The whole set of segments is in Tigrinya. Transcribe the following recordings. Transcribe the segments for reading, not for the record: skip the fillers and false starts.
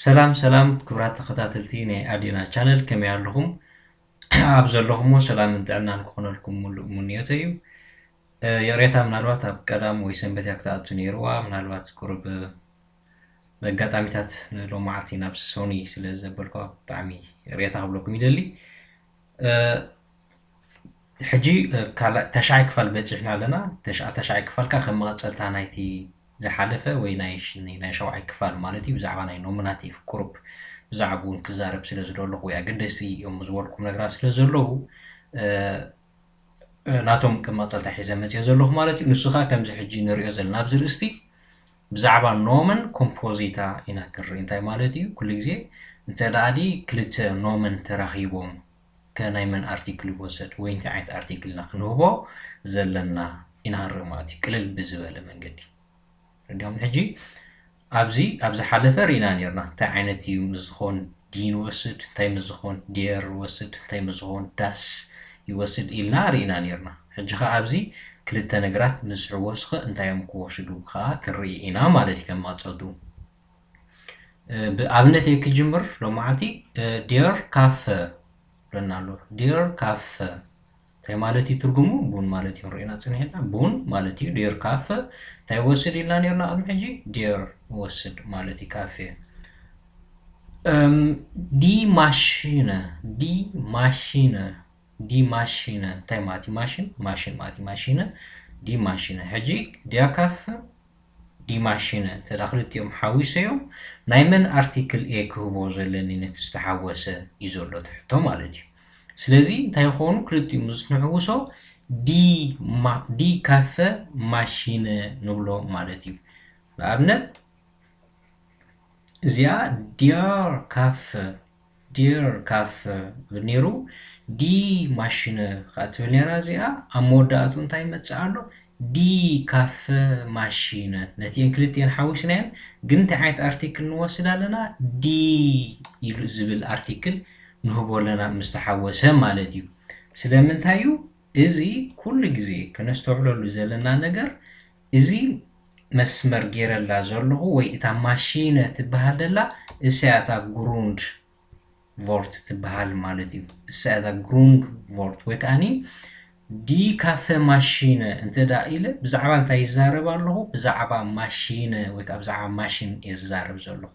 ሰላም ክብራት ተኸታተልቲ ናይ ኣዲና ቻነል ከመይ ኣለኹም ኣብዘለኹም ሰላም እንጥዕናን ክኾነልኩም ሙሉእ ምንዮተይ እዩ የሬታ ምናልባት ኣብ ቀዳም ወይ ሰንበት ያክታኣቱ ነይርዋ ምናልባት ቁርብ መጋጣሚታት ሎማዓልቲ ናብ ሶኒ ስለ ዘበልኳ ብጣዕሚ የሬታ ክብለኩም ይደሊ ሕጂ ተሻዓይ ክፋል በፂሕና ኣለና ተሻዓይ ክፋልካ ከም መቐፀልታ ናይቲ ዝሓለፈ ወይ ናይ ሸውዓይ ክፋል ማለት እዩ ብዛዕባ ናይ ኖሚናቲቭ ቁሩብ ብዛዕባ እውን ክዛረብ ስለ ዝደለኹ ወይ ኣገደስቲ እዮም ዝበልኩም ነገራት ስለ ዘለዉ ናቶም ከም መቐፀልታ ሒዘ መፅየ ዘለኹ ማለት እዩ ንሱ ኸ ከምዚ ሕጂ ንሪኦ ዘለና ኣብዚ ርእስቲ ብዛዕባ ኖመን ኮምፖዚታ ኢና ክንርኢ እንታይ ማለት እዩ ኩሉ ግዜ እንተደኣ ክልተ ኖመን ተራኺቦም ከናይ መን ኣርቲክል ይወሰድ ወይ እንታይ ዓይነት ኣርቲክል ኢና ክንህቦ ዘለና ኢና ንርኢ ማለት እዩ ቅልል ብዝበለ መንገዲ እንዲያውም ሕጂ ኣብዚ ሓለፈ ርኢና ነርና እንታይ ዓይነት እዩ ምዝኾን ዲን ወስድ እንታይ ምዝኾን ዴር ወስድ እንታይ ምዝኾን ዳስ ይወስድ ኢልና ርኢና ነርና ሕጂ ኸ ኣብዚ ክልተ ነገራት ንስዑ ወስኸ እንታዮም ክወስዱ ከዓ ክንርኢ ኢና ማለት እዩ ከም መቐፀልቱ ብኣብነት ክጅምር ሎማዓልቲ ዴር ካፈ ብለና ኣሎ ዴር ካፈ እንታይ ማለት እዩ ትርጉሙ ቡን ማለት እዩ ንሪኢና ፅኒሕና ቡን ማለት እዩ ዴር ካፈ እንታይ ወስድ ኢልና ነርና ቅድሚ ሕጂ ዴር ወስድ ማለት እዩ ካፌ ዲ ማሽነ እንታይ ማለት እዩ ማሽን ማለት እዩ ማሽነ ዲ ማሽነ ሕጂ ዲያ ካፈ ዲ ማሽነ ተዳክልቲኦም ሓዊሰዮም ናይ መን ኣርቲክል ኤ ክህቦ ዘለኒ ነቲ ዝተሓወሰ እዩ ዘሎ ትሕቶ ማለት እዩ ስለዚ እንታይ ይኾኑ ክልቲኡ ምስ ንዕውሶ ዲ ካፈ ማሽነ ንብሎ ማለት እዩ ንኣብነት እዚኣ ዲር ካፈ ነይሩ ዲ ማሽነ ከዓ ትብል ነራ እዚኣ ኣብ መወዳእቱ እንታይ መፅእ ኣሎ ዲ ካፈ ማሽነ ነቲአን ክልቲአን ሓዊስናየን ግን እንታይ ዓይነት ኣርቲክል ንወስድ ኣለና ዲ ኢሉ ዝብል ኣርቲክል ንህቦ ኣለና ምስ ተሓወሰ ማለት እዩ ስለምንታይ እዩ እዚ ኩሉ ግዜ ከነስተውዕለሉ ዘለና ነገር እዚ መስመር ገይረላ ዘለኹ ወይ እታ ማሽነ ትበሃል ዘላ እሳያታ ግሩንድ ቮርት ትበሃል ማለት እዩ እሳያታ ግሩንድ ቮርት ወይ ከዓኒ ዲ ካፈ ማሽነ እንተዳ ኢለ ብዛዕባ እንታይ ይዛረብ ኣለኹ ብዛዕባ ማሽነ ወይ ከዓ ብዛዕባ ማሽን እየ ዝዛረብ ዘለኹ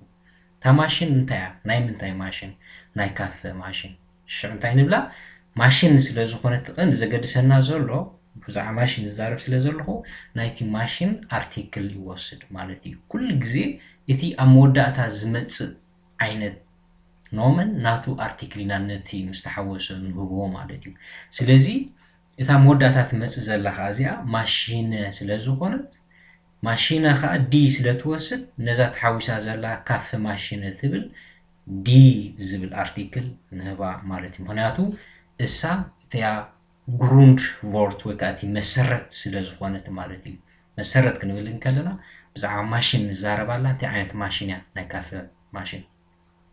እታ ማሽን እንታይ እያ ናይ ምንታይ ማሽን ናይ ካፈ ማሽን ሽዑ እንታይ ንብላ ማሽን ስለ ዝኾነት ቀንዲ ዘገድሰና ዘሎ ብዛዕባ ማሽን ዝዛረብ ስለ ዘለኹ ናይቲ ማሽን ኣርቲክል ይወስድ ማለት እዩ ኩሉ ግዜ እቲ ኣብ መወዳእታ ዝመፅእ ዓይነት ኖመን ናቱ ኣርቲክል ኢና ነቲ ምስ ተሓወሰ ንህቦ ማለት እዩ ስለዚ እታ መወዳእታ ትመፅእ ዘላ ከዓ እዚኣ ማሽነ ስለ ዝኾነት ማሽነ ከዓ ዲ ስለ ትወስድ ነዛ ተሓዊሳ ዘላ ካፈ ማሽነ ትብል ዲ ዝብል ኣርቲክል ንህባ ማለት እዩ ምክንያቱ እሳ እቲያ ግሩንድ ቮርት ወይ ከዓ እቲ መሰረት ስለ ዝኾነት ማለት እዩ መሰረት ክንብል ከለና ብዛዕባ ማሽን ንዛረባላ እንታይ ዓይነት ማሽን እያ ናይ ካፈ ማሽን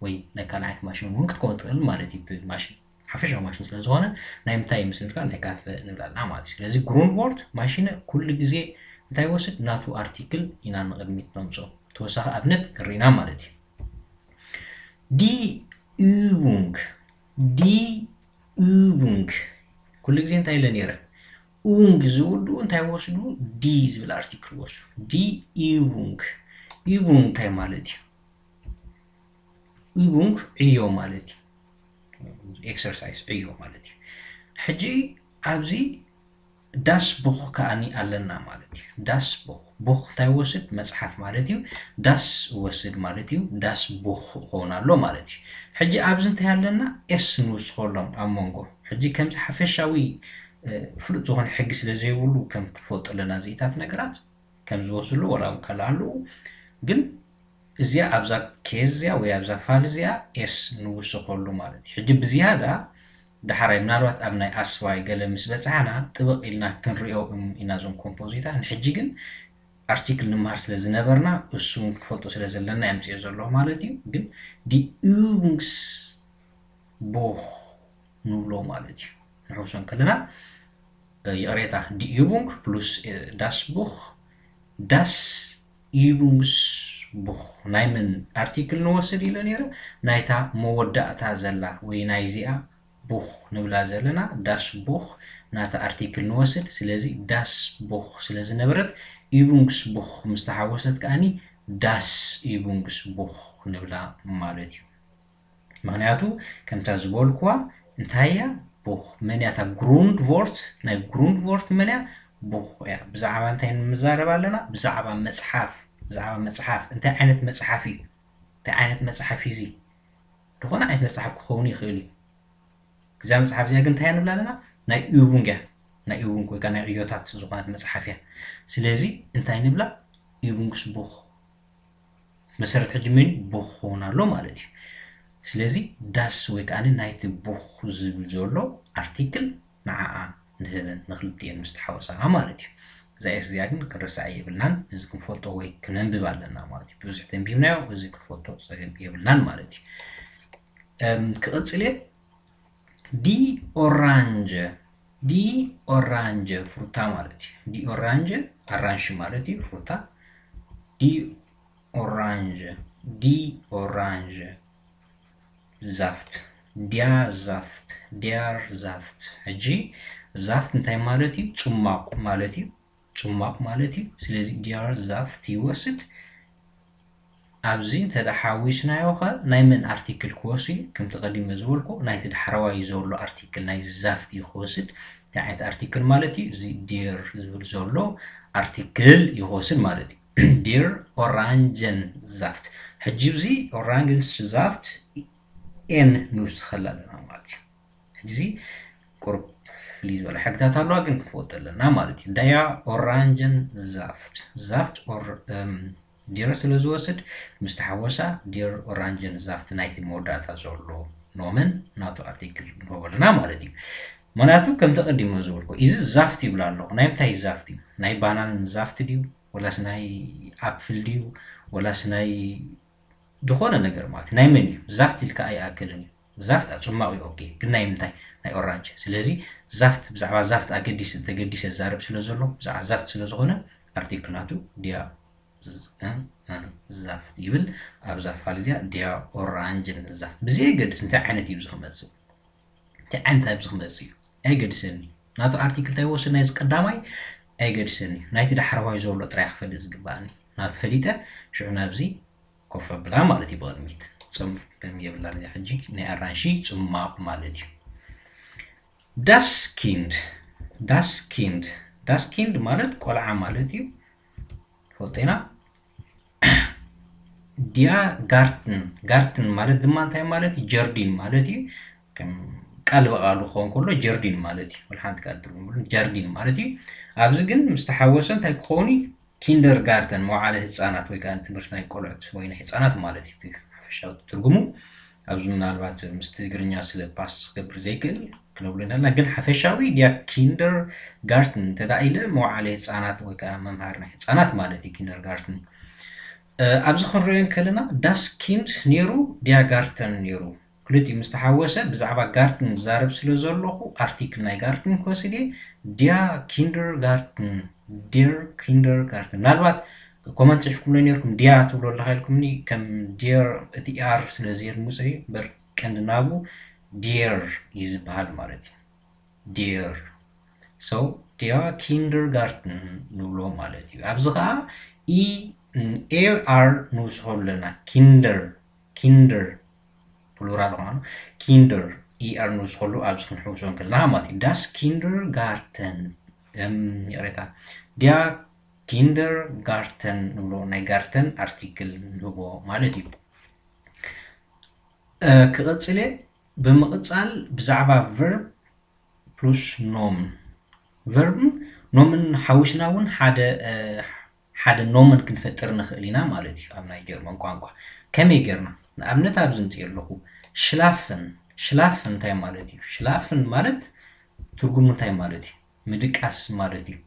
ወይ ናይ ካልእ ዓይነት ማሽን እውን ክትከውን ትኽእል ማለት እዩ እቲ ማሽን ሓፈሻዊ ማሽን ስለ ዝኾነ ናይ ምንታይ ምስልካ ናይ ካፈ ንብላልና ማለት እዩ ስለዚ ግሩንድ ቮርት ማሽነ ኩሉ ግዜ እንታይ ወስድ ናቱ ኣርቲክል ኢና ንቅድሚት ነምፆ ተወሳኺ ኣብነት ንሪኢና ማለት እዩ ዲ ኡቡንግ ኩሉ ግዜ እንታይ ኢለ ነይረ ኡንግ ዝውድኡ እንታይ ወስዱ ዲ ዝብል ኣርቲክል ወስዱ ዲ ኡቡንግ እንታይ ማለት እዩ ኡቡንግ ዕዮ ማለት እዩ ኤክሰርሳይዝ ዕዮ ማለት እዩ ሕጂ ኣብዚ ዳስ ቡኽ ከዓኒ ኣለና ማለት እዩ ዳስ ቡኽ እንታይ ወስድ መፅሓፍ ማለት እዩ ዳስ ወስድ ማለት እዩ ዳስ ቡኽ ክኸውን ኣሎ ማለት እዩ ሕጂ ኣብዚ እንታይ ኣለና ኤስ ንውስኸሎም ኣብ መንጎ ሕጂ ከምዚ ሓፈሻዊ ፍሉጥ ዝኾነ ሕጊ ስለ ዘይብሉ ከም ክትፈልጡ ኣለና እዚታት ነገራት ከም ዝወስሉ ወላ ከልኣልኡ ግን እዚኣ ኣብዛ ኬዝ እዚኣ ወይ ኣብዛ ፋል እዚኣ ኤስ ንውስኸሉ ማለት እዩ ሕጂ ብዝያዳ ዳሕራይ ምናልባት ኣብ ናይ ኣስዋይ ገለ ምስ በፅሓና ጥበቕ ኢልና ክንሪኦ ኢና ዞም ኮምፖዚታ ንሕጂ ግን ኣርቲክል ንምሃር ስለ ዝነበርና እሱ ክትፈልጦ ስለ ዘለና የምፅኦ ዘለዎ ማለት እዩ ግን ዲ ኡቡንግስ ቦኽ ንብሎ ማለት እዩ ንሕውሶን ከለና የቕሬታ ዲ ኡቡንግ ፕሉስ ዳስ ቡኽ ዳስ ኡቡንግስ بوخ نايمن ارتيكل نوصل إلى نيرة نايتا مودع تازلا وينايزيا بوخ نبلا زلنا داس بوخ ناتا ارتيكل نوصل سلازي داس بوخ سلازي نبرد يبونكس بوخ مستحوست كأني داس يبونكس بوخ نبلا مالتيو معناتو كم تازبولكوا انتهيا بوخ منياتا جروند وورت ناي جروند وورت منيا بوخ يا بزعبا انتين مزاربا لنا بزعبا مصحف انت عينت مصحفي انت عينت مصحفي زي دخون عينت مصحف كخوني خيلي كزا مصحف زي انت هين بلا لنا ناي يوبونغ كوي كان عيوتات زغانت مصحفيا سلازي انت عين بلا يوبونغس بوخ مسارت حجمين بوخ هنا لو مالتي سلازي داس وي كان نايت بوخ زبل زولو ارتيكل مع نخلطين مستحوسة مالتي زي زيادن كرسع يبلنان إذا فوتو وي كننبب علينا مالتي بيوزح تنبيبنا وإذا فوتو صغير يبلنان مالتي كقصلي دي أورانج فروتا مالتي دي أورانج مالتي فروتا دي أورانج زافت ديار زافت هجي زافت انتاي مالتي ጽማቅ ማለት እዩ ስለዚ ዲያር ዛፍት ይወስድ ኣብዚ ተዳሓዊስናዮ ኸ ናይ ምን ኣርቲክል ክወስድ ከም ተቀዲመ ዝበልኩ ናይቲ ዳሕረዋይ ዘሎ ኣርቲክል ናይ ዛፍት ይወስድ እንታይ ኣርቲክል ማለት እዩ እዚ ዲር ዝብል ዘሎ ኣርቲክል ይወስድ ማለት እዩ ዲር ኦራንጀን ዛፍት ሕጂ እዚ ኦራንጀን ዛፍት ኤን ንውስ ተኸላለና ማለት እዩ ሕጂ ቁርብ ፍሊዝ ወላ ሓግታት ኣለዋ ግን ክፈወጠለና ማለት እዩ ዳያ ኦራንጀን ዛፍት ኦር ዲር ስለዝወስድ ምስተሓወሳ ዲር ኦራንጀን ዛፍት ናይቲ መወዳእታ ዘሎ ኖመን ናቱ ኣርቲክል ንበለና ማለት እዩ ምክንያቱ ከም ተቀዲሙ ዝበልኩ እዚ ዛፍት ይብላ ኣለኹ ናይ ምንታይ ዛፍት እዩ ናይ ባናን ዛፍት ድዩ ወላስ ናይ ኣፕል ድዩ ወላስ ናይ ድኾነ ነገር ማለት ናይ መን እዩ ዛፍት ኢልካ ኣይኣክልን ዛፍት ኣጽማቕ እዩ ኦኬ ግን ናይ ምንታይ ናይ ኦራንጅ ስለዚ ዛፍት ብዛዕባ ዛፍት ተገዲሰ ዛረብ ስለ ዘሎ ብዛዕባ ዛፍት ስለ ዝኾነ ኣርቲክል ናቱ ዲያ ዛፍት ይብል ኣብዛ ፋልዚያ ዲያ ኦራንጅን ዛፍት ብዘይ ገድስ እንታይ ዓይነት እዩ ዝኽመጽእ እንታይ ዓይነት እዩ ዝኽመጽእ እዩ ኣይገድሰኒ ናቱ ኣርቲክል ታይ ወስድ ናይ ዝቀዳማይ ኣይገድሰኒ ናይቲ ዳሕረዋይ ዘሎ ጥራይ ክፈልጥ ዝግባእኒ ናቱ ፈሊጠ ሽዑ ናብዚ ኮፍ ኣብላ ማለት እዩ ብቕድሚት ጽምቕ ከም የብላኒ ሕጂ ናይ ኣራንሺ ጽማቕ ማለት እዩ ዳስኪንድ ማለት ቆልዓ ማለት እዩ ፎቴና ዲያ ጋርተን ማለት ድማ እንታይ ማለት እዩ ጀርዲን ማለት እዩ ከም ቃል በቃሉ ኾን ከሎ ጀርዲን ማለት እዩ ወልሓንቲ ቃል ትርጉም ጀርዲን ማለት እዩ ኣብዚ ግን ምስተሓወሰ እንታይ ክኾን ኪንደርጋርተን መዋዕለ ህፃናት ወይ ከዓ ትምህርቲ ናይ ቆልዑት ወይ ናይ ህፃናት ማለት እዩ ሓፈሻዊ ትርጉሙ ኣብዚ ምናልባት ምስ ትግርኛ ስለ ፓስ ክገብር ዘይክእል ክንብሎ ኢና ግን ሓፈሻዊ ዲያ ኪንደርጋርተን ተዳኢለ መዋዕለ ህፃናት ወይ ከዓ መምሃር ናይ ህፃናት ማለት እዩ ኪንደርጋርተን ኣብዚ ክንሪኦ ከለና ዳስኪንድ ነይሩ ዲያ ጋርተን ነይሩ ክልቲኡ ምስተሓወሰ ብዛዕባ ጋርተን ዛረብ ስለ ዘለኹ ኣርቲክል ናይ ጋርተን ክወስድ ዲያ ኪንደርጋርተን ምናልባት ኮመንት ፅሒፍኩምሎ ነርኩም ዲያ ትብሎ ኣለካ ኢልኩምኒ ከም ዲር እቲ ኣር ስለዘየር ሙፅኢ በር ቀንዲ ናቡ ዲር እዩ ዝበሃል ማለት እዩ ዲር ሶ ዲያ ኪንደርጋርተን ንብሎ ማለት እዩ ኣብዚ ከዓ ኤር ንውስሆ ኣለና ኪንደር ፕሉራል ኾኑ ኪንደር ኤር ንውስሆሉ ኣብዚ ክንሕውሶን ከለና ማለት እዩ ዳስ ኪንደርጋርተን የሬታ ዲያ ኪንደርጋርተን ንብሎ ናይ ጋርተን ኣርቲክል ንህቦ ማለት እዩ ክቕፅል ብምቕፃል ብዛዕባ ቨርብ ፕሉስ ኖምን ቨርብን ኖምን ሓዊስና እውን ሓደ ኖምን ክንፈጥር ንኽእል ኢና ማለት እዩ ኣብ ናይ ጀርመን ቋንቋ ከመይ ጌርና ንኣብነት ኣብዚ ምፅእ ኣለኹ ሽላፍን እንታይ ማለት እዩ ሽላፍን ማለት ትርጉሙ እንታይ ማለት እዩ ምድቃስ ማለት እዩ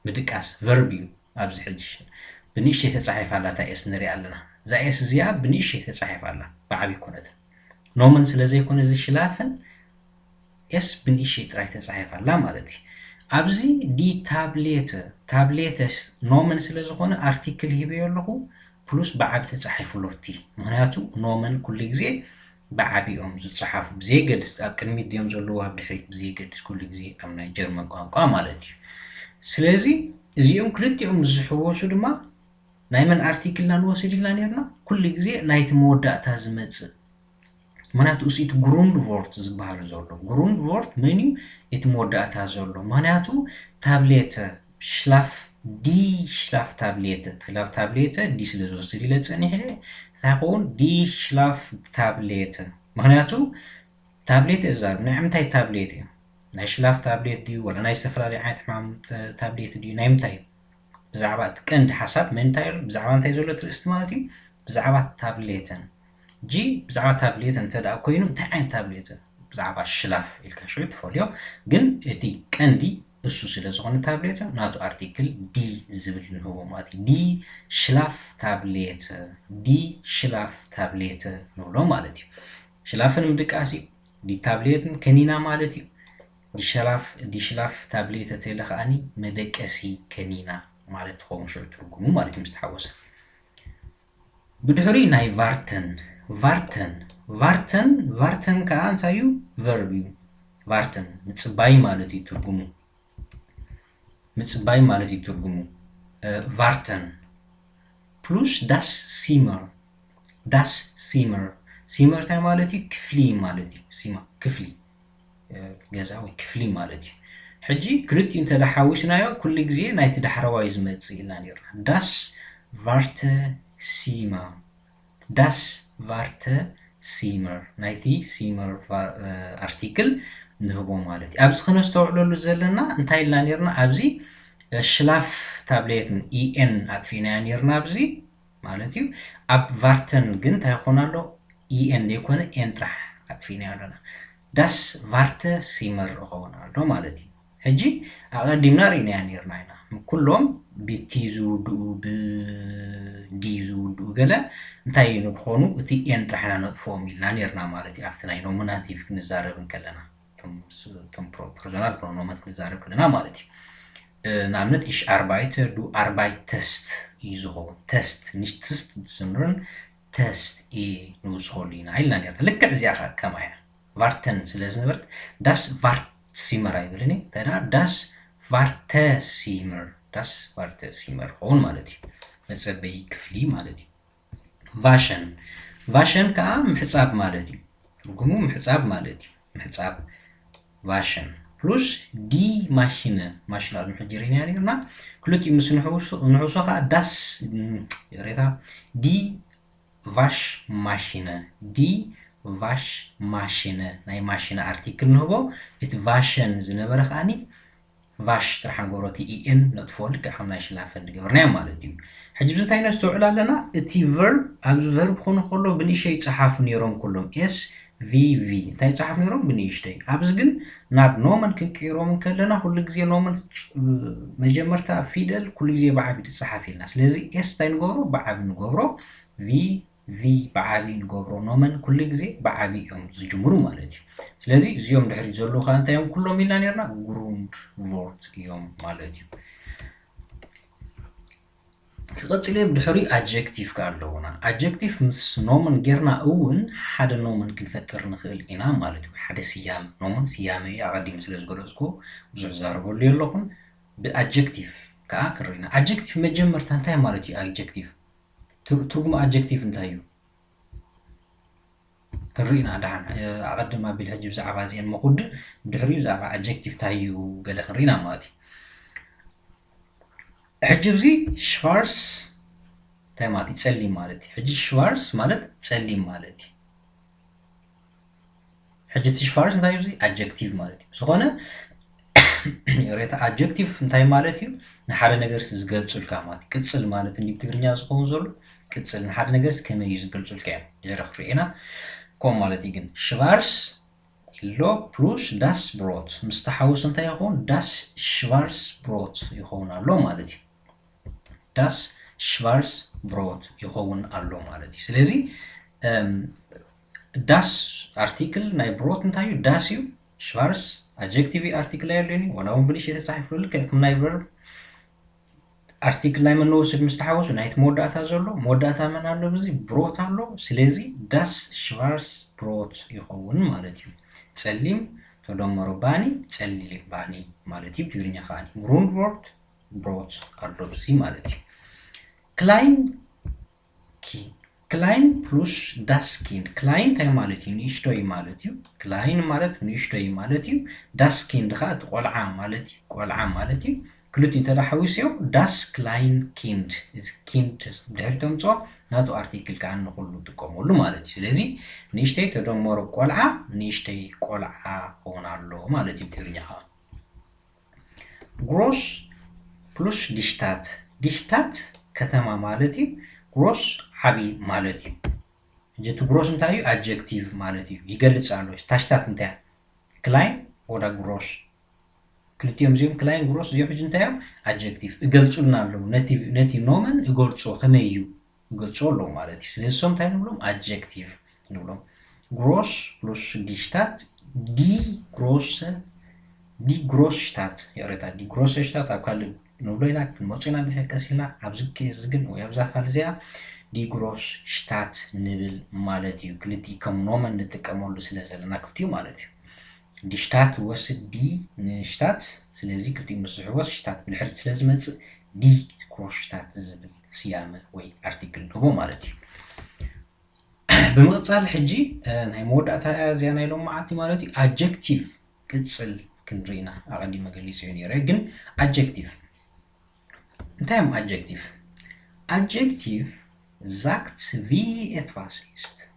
ምድቃስ ቨርብ እዩ ኣብዚ ሕጂ ብንእሽተይ ተፃሒፋ ኣላ እታ ኤስ ንሪኣ ኣለና እዛ ኤስ እዚኣ ብንእሽተይ ተፃሒፋ ኣላ ብዓብዪ ኩነት ኖመን ስለዘይኮነ እዚ ሽላፍን ኤስ ብንእሽተይ ጥራይ ተፃሒፋ ኣላ ማለት እዩ ኣብዚ ዲ ታብሌተስ ኖመን ስለ ዝኾነ ኣርቲክል ሂበዮ ኣለኹ ፕሉስ ብዓቢ ተጻሒፉሎ እቲ ምክንያቱ ኖመን ኩሉ ግዜ ብዓቢኦም ዝጽሓፉ ብዘይገድስ ኣብ ቅድሚት ድዮም ዘለዉ ኣብ ድሕሪት ብዘይገድስ ኩሉ ግዜ ኣብ ናይ ጀርመን ቋንቋ ማለት እዩ ስለዚ እዚኦም ክልቲኦም ዝሕወሱ ድማ ናይ መን ኣርቲክል ንወስድ ኢልና ነርና ኩሉ ግዜ ናይቲ መወዳእታ ዝመጽእ ምክንያቱ እሱ እቲ ግሩንድ ቮርት ዝበሃሉ ዘሎ ግሩንድ ቮርት መን እዩ እቲ መወዳእታ ዘሎ ምክንያቱ ታብሌተ ሽላፍ ዲ ሽላፍ ታብሌተ ዲ ስለ ዝወስድ ኢለ ፀኒሐ ሳይኾን ዲ ሽላፍ ታብሌተ ምክንያቱ ታብሌተ እዛ ናይ ምንታይ ታብሌት እዩ ናይ ሽላፍ ታብሌት ድዩ ወላ ናይ ዝተፈላለዩ ዓይነት ሕማም ታብሌት ድዩ ናይ ምንታይ ብዛዕባ እቲ ቀንዲ ሓሳብ መንታይ ብዛዕባ እንታይ ዘሎ ትርእስቲ ማለት እዩ ብዛዕባ ታብሌተን ጂ ብዛዕባ ታብሌተን እንተደኣ ኮይኑ እንታይ ዓይነት ታብሌተን ብዛዕባ ሽላፍ ኢልካ ሸይ ትፈልዮ ግን እቲ ቀንዲ እሱ ስለ ዝኾነ ታብሌት ናቱ አርቲክል ዲ ዝብል ንህቦ ማለት ዲ ሽላፍ ታብሌት ንብሎ ማለት እዩ ሽላፍን ምድቃሲ ዲ ታብሌትን ከኒና ማለት እዩ ዲ ሽላፍ ታብሌት ተለኸኣኒ መደቀሲ ከኒና ማለት ትኸውን ሽዑ ትርጉሙ ማለት እዩ ምስተሓወሰ ብድሕሪ ናይ ቫርተን ከዓ እንታይ እዩ ቨርብ እዩ ቫርተን ምጽባይ ማለት እዩ ትርጉሙ ቫርተን ፕሉስ ዳስ ሲመር እንታይ ማለት እዩ ክፍሊ ማለት እዩ ክፍሊ ገዛ ወይ ክፍሊ ማለት እዩ ሕጂ ክልቲኡ እንተዳሓዊስናዮ ኩሉ ግዜ ናይቲ ዳሕረዋይ ዝመጽእ ኢልና ነርና ዳስ ቫርተ ሲመር ናይቲ ሲመር አርቲክል ንህቦ ማለት እዩ ኣብዚ ከነስተውዕለሉ ዘለና እንታይ ኢልና ነርና ኣብዚ ሽላፍ ታብሌትን ኢኤን ኣጥፊናያ ነርና ኣብዚ ማለት እዩ ኣብ ቫርተን ግን እንታይ ይኾን ኣሎ ኢኤን ዘይኮነ ኤን ጥራሕ ኣጥፊናያ ኣለና ዳስ ቫርተ ሲመር ይኸውን ኣሎ ማለት እዩ ሕጂ ኣቐዲምና ርኢናያ ነርና ኢና ኩሎም ብቲ ዝውድኡ ብዲ ዝውድኡ ገለ እንታይ ንክኾኑ እቲ ኤን ጥራሕና ነጥፎም ኢልና ነርና ማለት እዩ ኣብቲ ናይ ኖሚናቲቭ ክንዛረብ ከለና ቶም ፐርሶናል ፕሮኖመን ክንዛረብ ከለና ማለት እዩ ንኣብነት ich arbeite du arbeitest እዩ ዝኸውን ተስት ንሽትስት ዝንርን ተስት ንውስኸሉ ኢና ኢልና ነርና ልክዕ እዚኣ ኸ ከማያ ቫርተን ስለ ዝነበረት ዳስ ቫርት ሲመር አይብልኒ ተዳ ዳስ ቫርተ ሲመር ሆን ማለት እዩ መጸበይ ክፍሊ ማለት እዩ ቫሽን ከዓ ምሕጻብ ማለት እዩ ትርጉሙ ምሕጻብ ማለት እዩ ምሕጻብ ቫሽን ፕሉስ ዲ ማሽነ ኣብ ምሕጅሪና ነርና ክልቲኡ ምስ ንሕውሶ ከዓ ዳስ ሬታ ዲ ቫሽ ማሽነ ናይ ማሽነ አርቲክል ንህቦ እቲ ቫሽን ዝነበረ ከዓኒ ቫሽ ጥራሕ ንገብሮቲ ኢኤን ነጥፎ ልክዕ ከም ናይ ሽላፈን ንገበርናዮ ማለት እዩ ሕጂ ብዚ እንታይ ነስተውዕል ኣለና እቲ ቨርብ ኣብዚ ቨርብ ክኾኑ ከሎ ብንእሽተይ ይፀሓፉ ነይሮም ኩሎም ኤስ ቪቪ እንታይ ይፀሓፉ ነይሮም ብንእሽተይ ኣብዚ ግን ናብ ኖመን ክንቅይሮም ከለና ኩሉ ግዜ ኖመን መጀመርታ ፊደል ኩሉ ግዜ ብዓቢ ትፀሓፍ ኢልና ስለዚ ኤስ እንታይ ንገብሮ ብዓቢ ንገብሮ ቪ ብዓቢ ንገብሮ ኖመን ኩሉ ግዜ ብዓቢ እዮም ዝጅምሩ ማለት እዩ ስለዚ እዚኦም ድሕሪት ዘለዉ ከዓ እንታይ እዮም ኩሎም ኢልና ነርና ግሩንድ ቮርት እዮም ማለት እዩ ክቐጽለ ብድሕሪ ኣጀክቲቭ ከዓ ኣለውና ኣጀክቲቭ ምስ ኖመን ጌርና እውን ሓደ ኖመን ክንፈጥር ንኽእል ኢና ማለት እዩ ሓደ ስያመ ኖመን ስያመ ኣቐዲሙ ስለ ዝገለጽኩ ብዙሕ ዝዛረበሉ የለኹን ብኣጀክቲቭ ከዓ ክርኢና ኣጀክቲቭ መጀመርታ እንታይ ማለት እዩ ኣጀክቲቭ ትርጉሙ ኣጀክቲቭ እንታይ እዩ ክርኢና ዳሓን ኣቐድም ኣቢል ሕጂ ብዛዕባ እዚአን መኹድን ድሕሪኡ ብዛዕባ ኣጀክቲቭ እንታይ እዩ ገለ ክንርኢና ማለት እዩ ሕጂ እዚ ሽቫርስ እንታይ ማለት እዩ ጸሊም ማለት እዩ ሕጂ ሽቫርስ ማለት ጸሊም ማለት እዩ ሕጂ እቲ ሽቫርስ እንታይ እዩ ኣጀክቲቭ ማለት እዩ ዝኾነ ሬታ ኣጀክቲቭ እንታይ ማለት እዩ ንሓደ ነገር ዝገልጹልካ ማለት ቅጽል ማለት እንዲ ትግርኛ ዝኸውን ዘሎ ቅጽል ንሓደ ነገር ከመይ እዩ ዝገልጹልካ እዮም ድሕሪ ክርኢና ከም ማለት እዩ ግን ሽቫርስ ኢሎ ፕሉስ ዳስ ብሮት ምስ ተሓወሰ እንታይ ይኸውን ዳስ ሽቫርስ ብሮት ይኸውን ኣሎ ማለት እዩ ዳስ ሽቫርስ ብሮት ይኸውን ኣሎ ማለት እዩ ስለዚ ዳስ አርቲክል ናይ ብሮት እንታይ እዩ ዳስ እዩ ሽቫርስ adjective article ayarleni wala un binish የተጻፈ ልክ ከም ናይ verb አርቲክል ላይ ምንወስድ ምስተሐወሱ ናይት መወዳእታ ዘሎ መወዳእታ ምን አሎ በዚ ብሮት አሎ ስለዚ ዳስ ሽቫርስ ብሮት ይኸውን ማለት እዩ ጸሊም ተደመሮ ባኒ ጸሊል ባኒ ማለት እዩ ትግርኛ ኻኒ ግሩንድወርት ብሮት አሎ በዚ ማለት እዩ ክላይን ፕሉስ ዳስ ኪንድ ክላይን ታይ ማለት እዩ ንእሽቶይ ማለት እዩ ክላይን ማለት ንእሽቶይ ማለት እዩ ዳስ ኪንድ ኻ ቆልዓ ማለት እዩ ቆልዓ ማለት እዩ ክልቲኡ ተዳሓዊስዮ ዳስ ክላይን ኪንድ ኪንድ ድሕሪቶም ጽኦ ናቱ አርቲክል ከዓ ንኹሉ ጥቀመሉ ማለት እዩ ስለዚ ንእሽተይ ተደመሮ ቆልዓ ንእሽተይ ቆልዓ ሆን ኣሎ ማለት እዩ ትግርኛ ኻ ግሮስ ፕሉስ ዲሽታት ከተማ ማለት እዩ ግሮስ ዓቢ ማለት እዩ ጀቱ ግሮስ እንታይ እዩ አድጀክቲቭ ማለት እዩ ይገልጽ ኣሎ ታሽታት እንታይ ክላይን ወዳ ግሮስ ክልቲኦም ዚኦም ክላይን ግሮስ ዚኦም ሕጂ እንታይ እዮም አድጀክቲቭ ይገልጹልና ኣለዉ ነቲ ኖመን ይገልጹ ከመይ እዩ ይገልጹ ኣለዉ ማለት እዩ ስለዚ ሶም እንታይ ንብሎም አድጀክቲቭ ንብሎም ግሮስ ፕሉስ ዲሽታት ዲ ግሮስሽታት የረታ ዲ ግሮስሽታት ኣብ ካልእ ንብሎ ኢና ክንመፁ ኢና ቀሲልና ኣብዚ ኬዝ ግን ወይ ኣብዛ ኻል እዚኣ ዲ ግሮስሽታት ንብል ማለት እዩ ክልቲኡ ከም ኖመን ንጥቀመሉ ስለ ዘለና ክልቲኡ ማለት እዩ ዲሽታት ወስድ ዲ ንሽታት ስለዚ ክልቲኡ ምስ ዝሕወስ ሽታት ብድሕሪት ስለ ዝመጽእ ዲ ግሮስሽታት ዝብል ስያመ ወይ አርቲክል ንህቦ ማለት እዩ ብምቕጻል ሕጂ ናይ መወዳእታ እዚኣ ናይ ሎም መዓልቲ ማለት እዩ አድጀክቲቭ ቅጽል ክንሪኢና ኣቐዲመ ገሊጽ እዩ ነይረ ግን አድጀክቲቭ እንታይ እዮም አድጀክቲቭ sagt wie etwas ist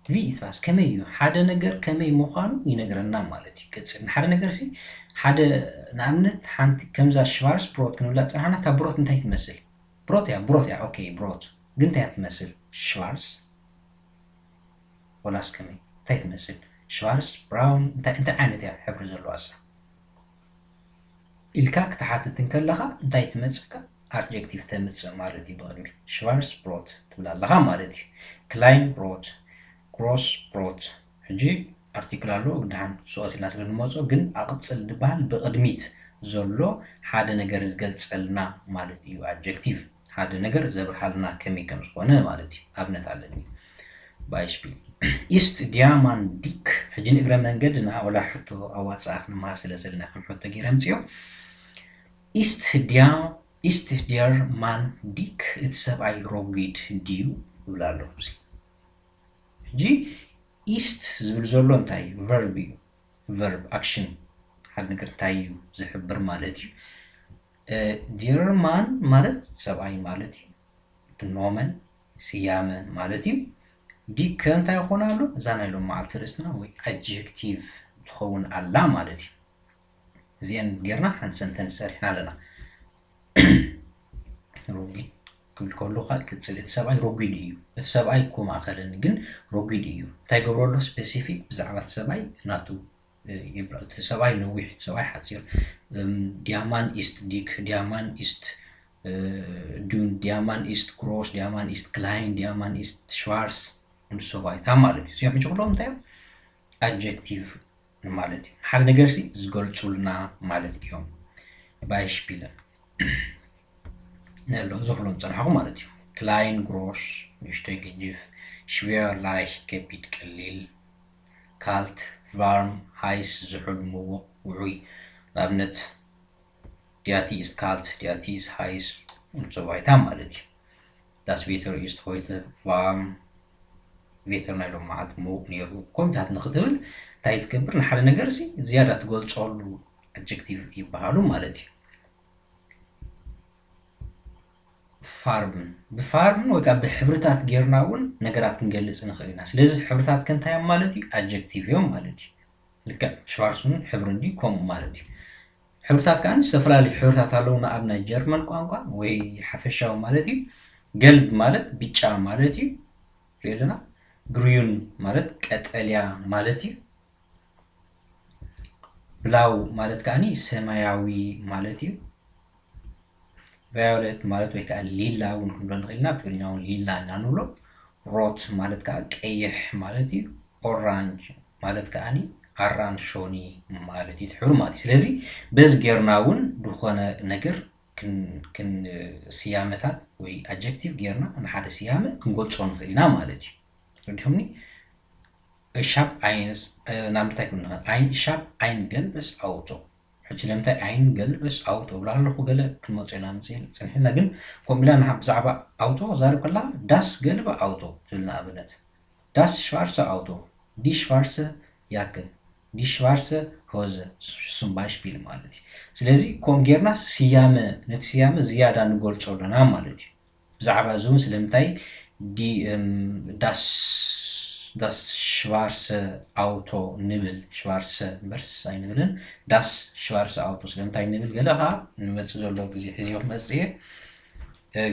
wie etwas ከመይ እዩ ሓደ ነገር ከመይ ምዃኑ ይነግረና ማለት እዩ ቅጽል ሓደ ነገር ሲ ሓደ ንኣብነት ሓንቲ ከምዛ ሽቫርስ ብሮት ክንብላ ፀናሕና እታ ብሮት እንታይ ትመስል ብሮት ያ ኦኬ ብሮት ግን እንታይ ትመስል ሽቫርስ ወላስ ከመይ እንታይ ትመስል ሽቫርስ ብራውን እንታይ ዓይነት እያ ሕብሪ ዘለዋ እሳ ኢልካ ክትሓትትን ከለኻ እንታይ ትመጽእካ አድጀክቲቭ ተምጽእ ማለት እዩ ብቕድሚት ሽቫርስ ብሮት ትብል ኣለኻ ማለት እዩ ክላይን ብሮት ግሮስ ብሮት ሕጂ አርቲክል ኣሎ ግድሓን ሶሲልና ስለ ንመጾ ግን ኣቕጽል ድባል ብቕድሚት ዘሎ ሓደ ነገር ዝገልጸልና ማለት እዩ አድጀክቲቭ ሓደ ነገር ዘብርሃልና ከመይ ከም ዝኾነ ማለት እዩ ኣብነት ኣለኒ ባይስፒል ኢስት ዲያማንዲክ ሕጂ ንእግረ መንገድና ወላ ሕቶ ኣዋጻእ ክንመሃር ስለ ዘለና ከም ሕቶ ገይረ ምጽዮ ኢስት ዲያር ማን ዲክ እቲ ሰብኣይ ሮጊድ ድዩ ይብል ኣሎ ሕጂ ኢስት ዝብል ዘሎ እንታይ እዩ ቨርብ እዩ ቨርብ አክሽን ሓደ ነገር እንታይ እዩ ዝሕብር ማለት እዩ ዲያር ማን ማለት ሰብኣይ ማለት እዩ ኖመን ስያመ ማለት እዩ ዲክ እንታይ ይኾን ኣሎ እዛ ናይ ሎም መዓልቲ ርእስትና ወይ አድጀክቲቭ ትኸውን ኣላ ማለት እዩ እዚአን ጌርና ሓንቲ ሰንተንስ ሰሪሕና ኣለና ሮጊድ ክብል ከለኻ ቅጽል እቲ ሰብኣይ ሮጊድ እዩ እቲ ሰብኣይ እኮ ማእኸልን ግን ሮጊድ እዩ እንታይ ገብረሎ ስፔሲፊክ ብዛዕባ እቲ ሰብኣይ ናቱ እቲ ሰብኣይ ነዊሕ እቲ ሰብኣይ ሓፂር ዲያማን ኢስት ዲክ ዲያማን ኢስት ዱን ዲያማን ኢስት ግሮስ ዲያማን ኢስት ክላይን ዲያማን ኢስት ሽቫርስ እንሶባይታ ማለት እዩ እዚኦም ምጭቕሎም እንታይ እዮም አድጀክቲቭ ማለት እዩ ሓደ ነገር ሲ ዝገልጹልና ማለት እዮም ባይሽፒለን ነሎ ዝኽሎም ፀናሕኹ ማለት እዩ ክላይን ግሮስ ንእሽተይ ግጅፍ ሽዌር ላይት ከቢድ ቀሊል ካልት ቫርም ሃይስ ዝሑል ምዉቕ ውዑይ ንኣብነት ዲያቲ ኢስ ካልት ዲያቲ ኢስ ሃይስ እንሶባይታ ማለት እዩ ዳስ ቬተር ኢስት ሆይተ ቫርም ቬተር ናይ ሎም መዓልቲ ምዉቕ ነይሩ ከምታት ንኽትብል እንታይ ትገብር ንሓደ ነገር ሲ ዝያዳ ትገልጸሉ አድጀክቲቭ ይበሃሉ ማለት እዩ ብፋርምን ወይ ከዓ ብሕብርታት ጌርና እውን ነገራት ክንገልጽ ንኽእል ኢና ስለዚ ሕብርታት ከንታይ ማለት እዩ አድጀክቲቭ እዮም ማለት እዩ ልክዕ ሽቫርስ እውን ሕብሪ እንዲ ከምኡ ማለት እዩ ሕብርታት ከዓ ዝተፈላለዩ ሕብርታት ኣለውና ኣብ ናይ ጀርመን ቋንቋ ወይ ሓፈሻዊ ማለት እዩ ገልብ ማለት ቢጫ ማለት እዩ ሪእልና ግሪን ማለት ቀጠልያ ማለት እዩ ብላው ማለት ከዓኒ ሰማያዊ ማለት እዩ ቫዮሌት ማለት ወይ ከዓ ሊላ እውን ክንብሎ ንኽእል ኢና ብትግርኛ እውን ሊላ ኢና ንብሎ ሮት ማለት ከዓ ቀይሕ ማለት እዩ ኦራንጅ ማለት ከዓኒ ኣራንሾኒ ማለት ይትሕብሩ ማለት ስለዚ በዚ ጌርናውን ድኾነ ነገር ክን ስያመታት ወይ adjective ጌርና ንሓደ ስያመ ክንገልጾ ንኽእል ኢና ማለት እዩ ረዲኹምኒ እሻብ ኣይንስ ናምታይ ኩን ኣይ እሻብ ኣይን ገልበስ ኣውቶ ሕጂ ለምታይ ኣይን ገልበስ ኣውቶ ብላለኹ ገለ ክንመጽና ንጽል ጽንሕና ግን ከምብላ ብዛዕባ ኣውቶ ዛረብ ከላ ዳስ ገልበ ኣውቶ ትብልና ኣብነት ዳስ ሽዋርሰ ኣውቶ ዲ ሽዋርሰ ያክል ዲ ሽዋርሰ ሆዘ zum Beispiel ማለት እዩ ስለዚ ከም ጌርና ስያመ ነቲ ስያመ ዝያዳ ንገልጾ ኣለና ማለት እዩ ብዛዕባ ዞም ስለምታይ ዲ das schwarze Auto ንብል ሽዋርሰ በርስ ኣይንብልን das schwarze Auto ስለምታይ ንብል ገለኻ ንመጽእ ዘሎ ግዜ ሕዚኦም መጽእ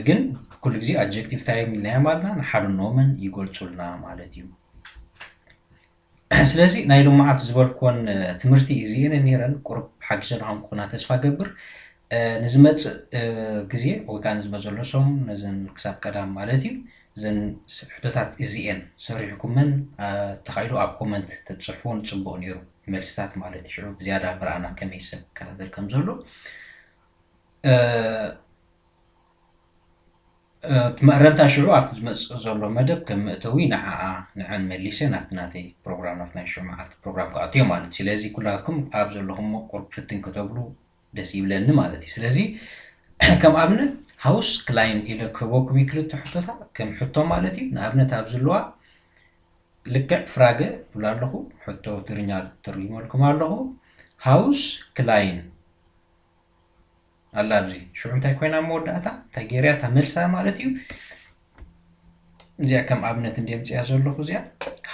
ግን ኩሉ ግዜ adjective ታይም ኢልና ማለትና ንሓደ ኖመን ይገልጹልና ማለት እዩ ስለዚ ናይ ሎም መዓልቲ ዝበልኩን ትምህርቲ እዚአን ነይረን ቁርብ ሓጊሰናኩም ኩና ተስፋ ገብር ንዝመጽእ ግዜ ወይ ከዓ ንዝመጽእ ዘሎ ሶም ነዘን ክሳብ ቀዳም ማለት እዩ ዘን ሕቶታት እዚአን ሰሪሕኩመን ተኻይሉ ኣብ ኮመንት ተጽሕፉን ጽቡቕ ነይሩ መልስታት ማለት እዩ ዝያዳ ብራእና ከመይ ሰብ ከታተል ከም ዘሎ መረንታ ሽዑ ኣብቲ ዝመጽእ ዘሎ መደብ ከም መእተዊ ንዓን መሊሰ ናብቲ ናተይ ፕሮግራም ናብቲ ናይ ሽዑ መዓልቲ ፕሮግራም ከኣትዮ ማለት እዩ ስለዚ ኩላትኩም ኣብ ዘለኹም ቁርብ ፍትን ክትብሉ ደስ ይብለኒ ማለት እዩ ስለዚ ከም ኣብነት ሃውስ ክላይን ኢለ ክህበኩም ክልተ ሕቶታት ከም ሕቶ ማለት እዩ ንኣብነት ኣብ ዘለዋ ልክዕ ፍራገ ብላ ኣለኹ ሕቶ ትግርኛ ተርጉመልኩም ኣለኹ ሃውስ ክላይን አላ ኣብዚ ሽዑ እንታይ ኮይና መወዳእታ እንታይ ገይርያታ መልሳ ማለት እዩ እዚኣ ከም ኣብነት እንደምፅያ ዘለኹ እዚኣ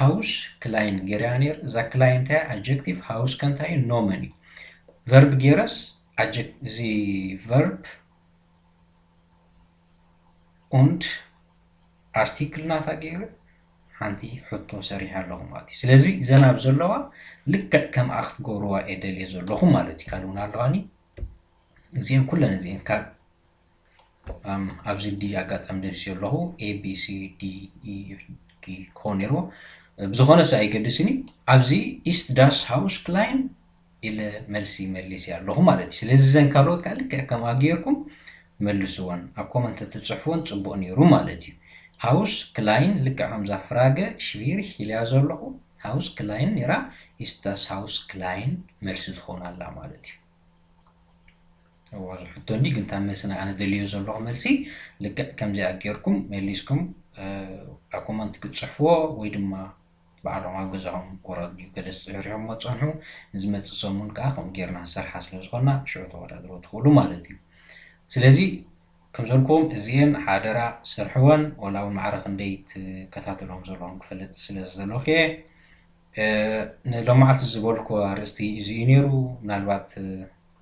ሃውስ ክላይን ገይርያ ነይር እዛ ክላይን እንታይ adjective ሃውስ ከንታይ ኖመን እዩ verb ገይረስ adjective እዚ verb und article ናታ ገይረ ሓንቲ ሕቶ ሰሪሕ ኣለኹ ማለት እዩ ስለዚ ዘናብ ዘለዋ ልክዕ ከም ኣኽት ጎርዋ ኤደልየ ዘለኹ ማለት እዩ ካልኡና ኣለዋኒ እዚአን ኩለን እዚአን ካብ ኣብዚ ዲ ኣጋጣሚ ደስ ዘለኹ A B C D E F G ኮኔሮ ብዝኾነ ሰ ኣይገድስኒ ኣብዚ ኢስት ዳስ ሃውስ ክላይን ኢለ መልሲ መሊስ ኣለኹ ማለት እዩ ስለዚ ዘን ካልኦት ከዓ ልክዕ ከም ኣገይርኩም መልስዎን ኣብ ኮመንት ትጽሕፉን ጽቡቕ ነይሩ ማለት እዩ ሃውስ ክላይን ልክዕ ከምዛ ፍራገ ሽቢርሕ ኢልያ ዘለኹ ሃውስ ክላይን ነራ ኢስት ዳስ ሃውስ ክላይን መልሲ ትኾን ኣላ ማለት እዩ ሕቶኒ ግን ታመስና ኣነ ደልዮ ዘለኹ መልሲ ልክዕ ከምዚ ኣገይርኩም መሊስኩም ኣብ ኮመንት ክትጽሕፍዎ ወይ ድማ ባዕሎም ኣብ ገዛኹም ቆረድዩ ገለ ጽሕሪሖም መጽንሑ ንዝመጽእ ሰሙን ከዓ ከም ጌርና ሰርሓ ስለ ዝኾና ሽዑ ተወዳድሮ ትኽእሉ ማለት እዩ ስለዚ ከም ዘልኩም እዚአን ሓደራ ስርሕወን ወላ እውን ማዕረ ክንደይ ትከታተሎም ዘለኹም ክፈልጥ ስለ ዘለኹ ንሎም መዓልቲ ዝበልኩ ኣርእስቲ እዚ እዩ ነይሩ ምናልባት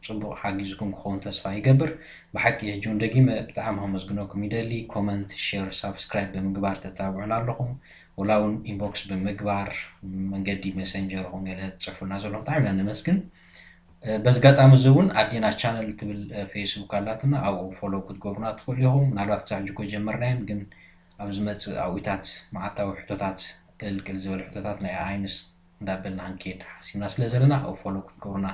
ጽቡቕ ሓጊዝኩም ክኸውን ተስፋ ይገብር ብሓቂ ሕጂ እውን ደጊመ ብጣዕሚ ከመስግነኩም ይደሊ ኮመንት ሼር ሳብስክራይብ ብምግባር ተታብዑና ኣለኹም ወላ እውን ኢንቦክስ ብምግባር መንገዲ መሰንጀር ኹም ገለ ትጽሕፉና ዘለኹም ብጣዕሚ ኢና ነመስግን በዚ ጋጣሚ እዚ እውን ኣዲና ቻነል ትብል ፌስቡክ ኣላትና ኣብኡ ፎሎ ክትገብሩና ትኽእሉ ኢኹም ምናልባት ክሳብ ሕጂ ኮ ግን ኣብ ዝመጽእ ኣዊታት መዓልታዊ ሕቶታት ቅልቅል ዝበለ ሕቶታት ናይ ኣይንስ እንዳበልና ክንከይድ ሓሲብና ስለ ዘለና ኣብኡ ፎሎ ክትገብሩና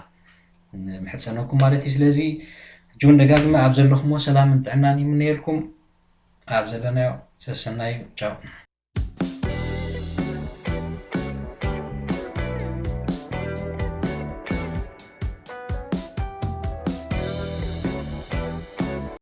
محسنكم مالتي سلازي جون دقاقنا أبزل لكم وسلام انتعنا نيمنيلكم أبزلنا سسنايو تشاو